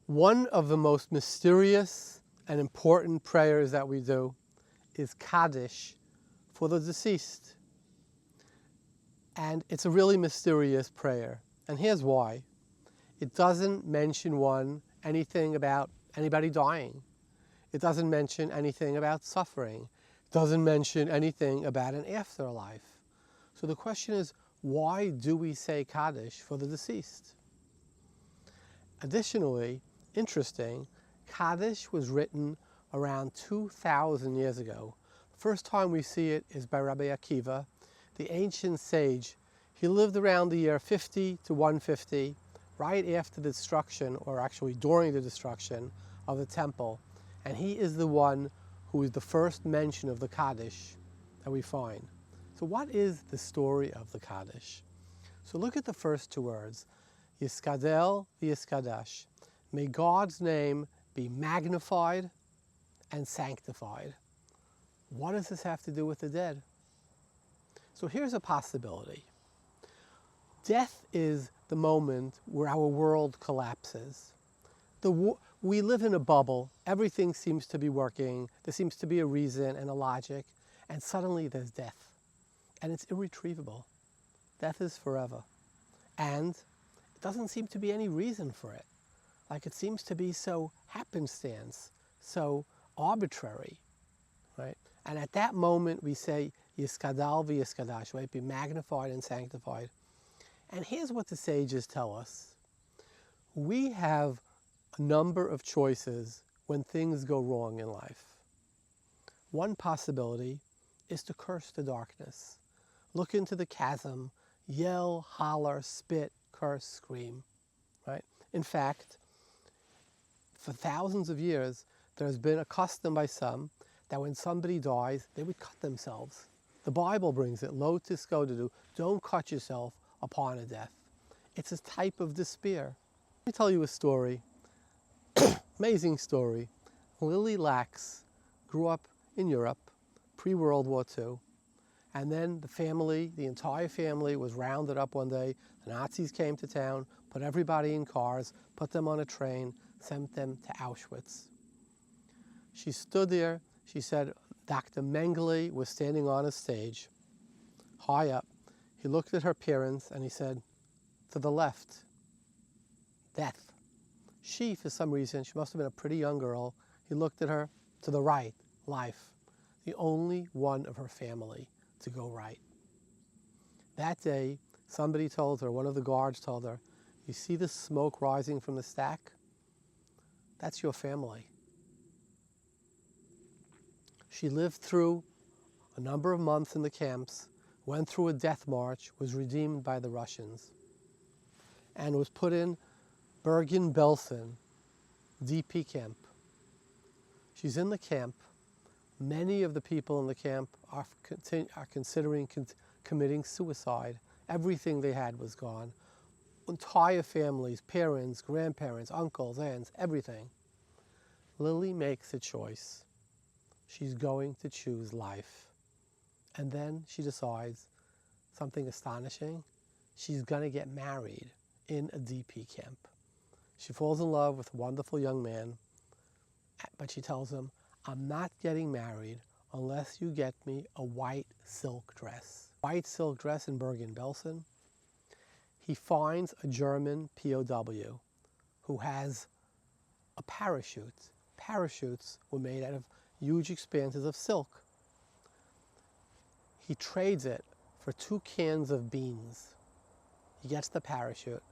One of the most mysterious and important prayers that we do is Kaddish for the deceased. And it's a really mysterious prayer. And here's why. It doesn't mention anything about anybody dying. It doesn't mention anything about suffering. It doesn't mention anything about an afterlife. So the question is, why do we say Kaddish for the deceased? Additionally, interesting, Kaddish was written around 2,000 years ago. The first time we see it is by Rabbi Akiva, the ancient sage. He lived around the year 50 to 150, right after the destruction, or actually during the destruction of the temple. And he is the one who is the first mention of the Kaddish that we find. So what is the story of the Kaddish? So look at the first two words, Yiskadel v'Yiskadash. May God's name be magnified and sanctified. What does this have to do with the dead? So here's a possibility. Death is the moment where our world collapses. We live in a bubble. Everything seems to be working. There seems to be a reason and a logic. And suddenly there's death. And it's irretrievable. Death is forever. And it doesn't seem to be any reason for it. Like it seems to be so happenstance, so arbitrary, right? And at that moment we say, Yiskadal v'Yiskadash, right? Be magnified and sanctified. And here's what the sages tell us. We have a number of choices when things go wrong in life. One possibility is to curse the darkness. Look into the chasm, yell, holler, spit, curse, scream, right? In fact, for thousands of years, there's been a custom by some that when somebody dies, they would cut themselves. The Bible brings it, lo tiskodedu, don't cut yourself upon a death. It's a type of despair. Let me tell you a story, amazing story. Lily Lax grew up in Europe, pre-World War II, and then the entire family was rounded up one day. The Nazis came to town, put everybody in cars, put them on a train, sent them to Auschwitz. She stood there, she said, Dr. Mengele was standing on a stage, high up. He looked at her parents and he said, to the left, death. She, for some reason, she must have been a pretty young girl, he looked at her, to the right, life. The only one of her family to go right. That day, somebody told her, one of the guards told her, you see the smoke rising from the stack? That's your family. She lived through a number of months in the camps, went through a death march, was redeemed by the Russians, and was put in Bergen-Belsen DP camp. She's in the camp. Many of the people in the camp are considering committing suicide. Everything they had was gone. Entire families, parents, grandparents, uncles, aunts, everything. Lily makes a choice. She's going to choose life. And then she decides something astonishing. She's going to get married in a DP camp. She falls in love with a wonderful young man, but she tells him, I'm not getting married unless you get me a white silk dress. White silk dress in Bergen-Belsen. He finds a German POW who has a parachute. Parachutes were made out of huge expanses of silk. He trades it for 2 cans of beans. He gets the parachute.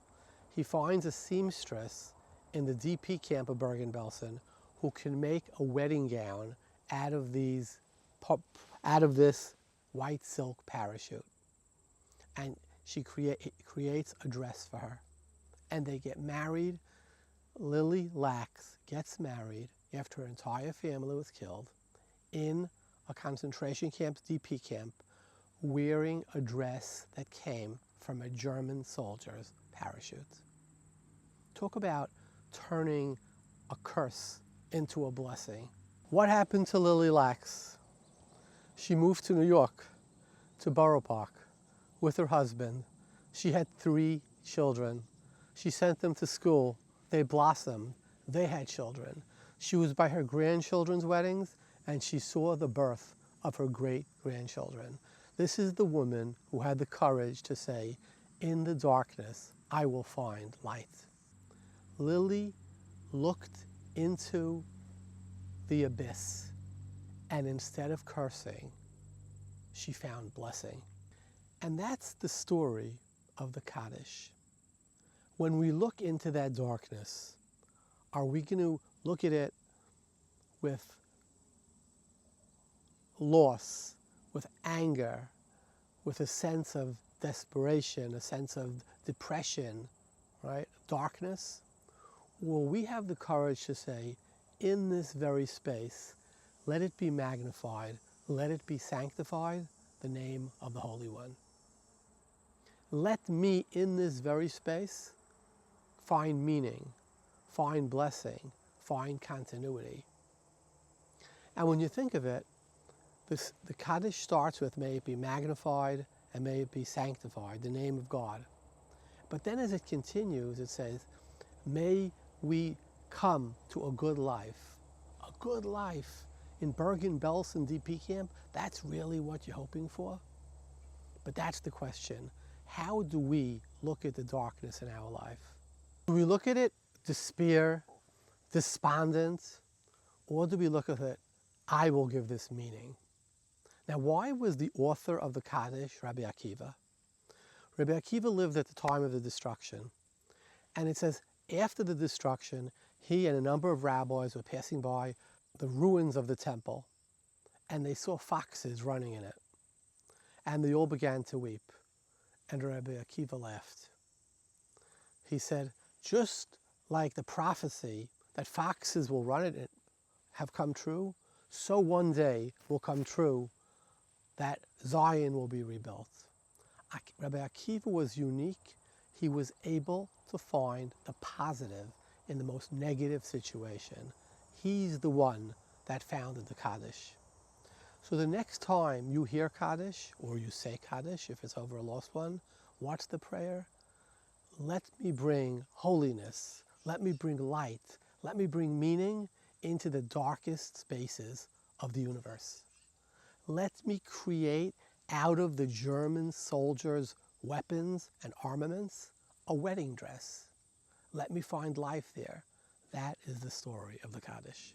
He finds a seamstress in the DP camp of Bergen-Belsen who can make a wedding gown out of this white silk parachute. And she creates a dress for her. And they get married. Lily Lax gets married after her entire family was killed in a concentration camp, DP camp, wearing a dress that came from a German soldier's parachute. Talk about turning a curse into a blessing. What happened to Lily Lax? She moved to New York, to Borough Park, with her husband. She had 3 children. She sent them to school. They blossomed. They had children. She was by her grandchildren's weddings, and she saw the birth of her great-grandchildren. This is the woman who had the courage to say, in the darkness, I will find light. Lily looked into the abyss, and instead of cursing, she found blessing. And that's the story of the Kaddish. When we look into that darkness, are we going to look at it with loss, with anger, with a sense of desperation, a sense of depression, right? Darkness? Will we have the courage to say, in this very space, let it be magnified, let it be sanctified, the name of the Holy One. Let me, in this very space, find meaning, find blessing, find continuity. And when you think of it, the Kaddish starts with, may it be magnified and may it be sanctified, the name of God. But then as it continues, it says, may we come to a good life. A good life. In Bergen-Belsen DP camp, that's really what you're hoping for? But that's the question. How do we look at the darkness in our life? Do we look at it despair, despondent, or do we look at it, I will give this meaning? Now, why was the author of the Kaddish Rabbi Akiva? Rabbi Akiva lived at the time of the destruction. And it says, after the destruction, he and a number of rabbis were passing by the ruins of the temple, and they saw foxes running in it. And they all began to weep. And Rabbi Akiva laughed. He said, just like the prophecy that foxes will run in it have come true, so one day will come true that Zion will be rebuilt. Rabbi Akiva was unique. He was able to find the positive in the most negative situation. He's the one that founded the Kaddish. So the next time you hear Kaddish, or you say Kaddish if it's over a lost one, what's the prayer? Let me bring holiness. Let me bring light. Let me bring meaning into the darkest spaces of the universe. Let me create out of the German soldiers' weapons and armaments a wedding dress. Let me find life there. That is the story of the Kaddish.